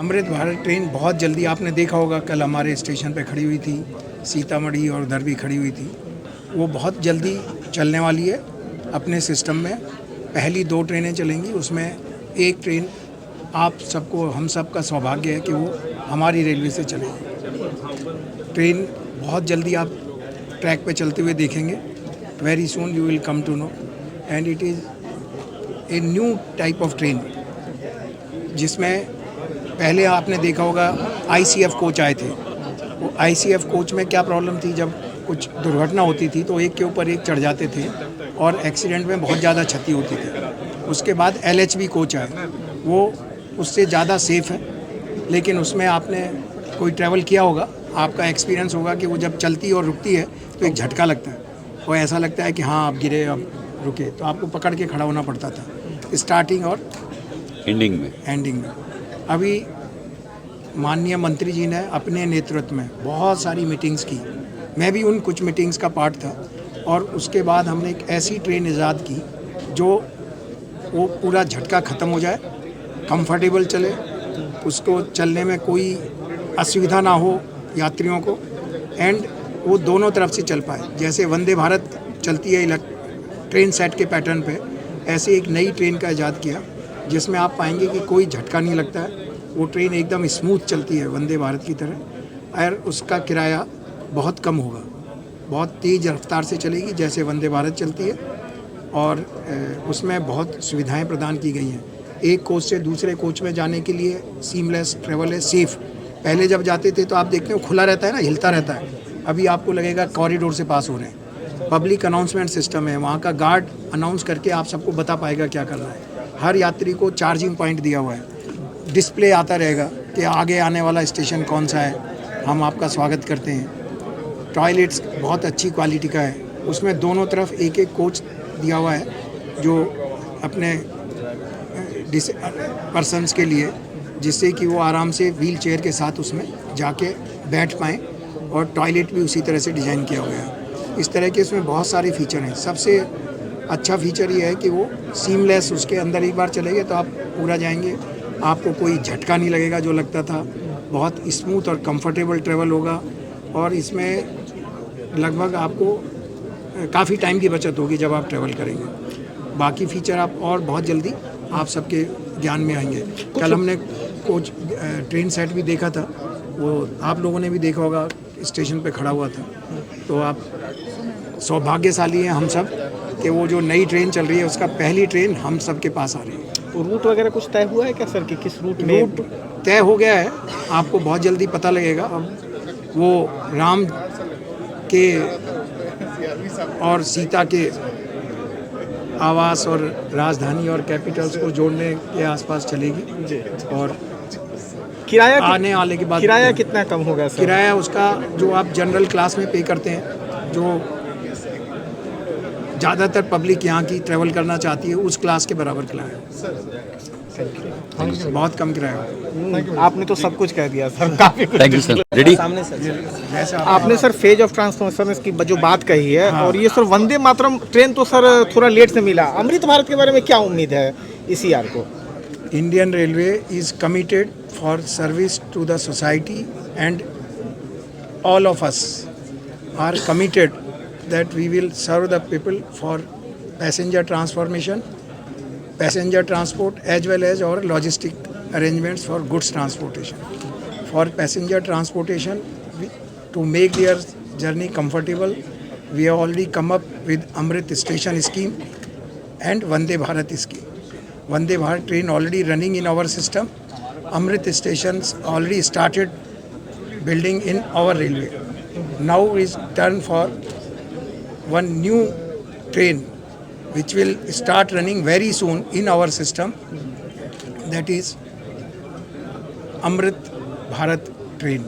Amrit Bharat train बहुत जल्दी, आपने देखा होगा कल हमारे स्टेशन पे खड़ी हुई थी, सीतामढ़ी और उधर भी खड़ी हुई थी। वो बहुत जल्दी चलने वाली है अपने सिस्टम में। पहली 2 ट्रेनें चलेंगी, उसमें एक ट्रेन आप सबको, हम सब का सौभाग्य है कि वो हमारी रेलवे से चलेगी। ट्रेन बहुत जल्दी आप ट्रैक पे चलते हुए देखेंगे। Very soon you will come to know, and it is a new type of train, जिसमें पहले आपने देखा होगा ICF कोच आए थे। वो ICF कोच में क्या प्रॉब्लम थी, जब कुछ दुर्घटना होती थी तो एक के ऊपर एक चढ़ जाते थे और एक्सीडेंट में बहुत ज़्यादा क्षति होती थी। उसके बाद LHB कोच आए, वो उससे ज़्यादा सेफ़ है, लेकिन उसमें आपने कोई ट्रैवल किया होगा, आपका एक्सपीरियंस होगा कि वो जब चलती और रुकती है तो एक झटका लगता है, और ऐसा लगता है कि हाँ आप गिरे, अब रुके, तो आपको पकड़ के खड़ा होना पड़ता था स्टार्टिंग और एंडिंग में। अभी माननीय मंत्री जी ने अपने नेतृत्व में बहुत सारी मीटिंग्स की, मैं भी उन कुछ मीटिंग्स का पार्ट था, और उसके बाद हमने एक ऐसी ट्रेन ईजाद की जो वो पूरा झटका ख़त्म हो जाए, कंफर्टेबल चले, उसको चलने में कोई असुविधा ना हो यात्रियों को, एंड वो दोनों तरफ से चल पाए। जैसे वंदे भारत चलती है ट्रेन सेट के पैटर्न पे, ऐसे एक नई ट्रेन का ईजाद किया जिसमें आप पाएंगे कि कोई झटका नहीं लगता है, वो ट्रेन एकदम स्मूथ चलती है वंदे भारत की तरह, और उसका किराया बहुत कम होगा, बहुत तेज़ रफ्तार से चलेगी जैसे वंदे भारत चलती है, और उसमें बहुत सुविधाएं प्रदान की गई हैं। एक कोच से दूसरे कोच में जाने के लिए सीमलेस ट्रेवल है, सेफ़। पहले जब जाते थे तो आप देखते हो खुला रहता है ना, हिलता रहता है, अभी आपको लगेगा कॉरिडोर से पास हो रहे हैं। पब्लिक अनाउंसमेंट सिस्टम है, वहाँ का गार्ड अनाउंस करके आप सबको बता पाएगा क्या करना है। हर यात्री को चार्जिंग पॉइंट दिया हुआ है, डिस्प्ले आता रहेगा कि आगे आने वाला स्टेशन कौन सा है, हम आपका स्वागत करते हैं। टॉयलेट्स बहुत अच्छी क्वालिटी का है, उसमें दोनों तरफ एक एक कोच दिया हुआ है जो अपने पर्सन्स के लिए, जिससे कि वो आराम से व्हील चेयर के साथ उसमें जाके बैठ पाएँ, और टॉयलेट भी उसी तरह से डिज़ाइन किया हुआ है। इस तरह के इसमें बहुत सारे फीचर हैं। सबसे अच्छा फीचर ये है कि वो सीमलेस, उसके अंदर एक बार चलेंगे तो आप पूरा जाएंगे, आपको कोई झटका नहीं लगेगा जो लगता था, बहुत स्मूथ और कंफर्टेबल ट्रैवल होगा, और इसमें लगभग आपको काफ़ी टाइम की बचत होगी जब आप ट्रैवल करेंगे। बाकी फीचर आप और बहुत जल्दी आप सबके ज्ञान में आएंगे। कल हमने कोच ट्रेन सेट भी देखा था, वो आप लोगों ने भी देखा होगा, स्टेशन पे खड़ा हुआ था। तो आप सौभाग्यशाली हैं हम सब कि वो जो नई ट्रेन चल रही है उसका पहली ट्रेन हम सब के पास आ रही है। तो रूट वगैरह कुछ तय हुआ है क्या सर, कि किस रूट में? रूट तय हो गया है, आपको बहुत जल्दी पता लगेगा। अब वो राम के और सीता के आवास और राजधानी और कैपिटल्स को जोड़ने के आसपास चलेगी, और किराया आने वाले के बाद किराया कितना कम होगा सर? किराया उसका जो आप जनरल क्लास में पे करते हैं, जो ज़्यादातर पब्लिक यहाँ की ट्रैवल करना चाहती है, उस क्लास के बराबर किराया है, बहुत कम किराया। आपने तो सब कुछ कह दिया सर, काफी कुछ। Thank you sir. रेडी? सामने सर, आपने सर फेज ऑफ ट्रांसफॉर्मेशन की जो बात कही है, हाँ। और ये सर वंदे मातरम ट्रेन तो सर थोड़ा लेट से मिला, अमृत भारत के बारे में क्या उम्मीद है इस ईयर को? Indian Railway is committed for service to the society, and all of us are committed that we will serve the people for passenger transformation, passenger transport, as well as our logistic arrangements for goods transportation. For passenger transportation, to make their journey comfortable, we have already come up with Amrit Station scheme and Vande Bharat scheme. Vande Bharat train already running in our system. Amrit stations already started building in our railway. Now is turn for one new train which will start running very soon in our system. That is Amrit Bharat train.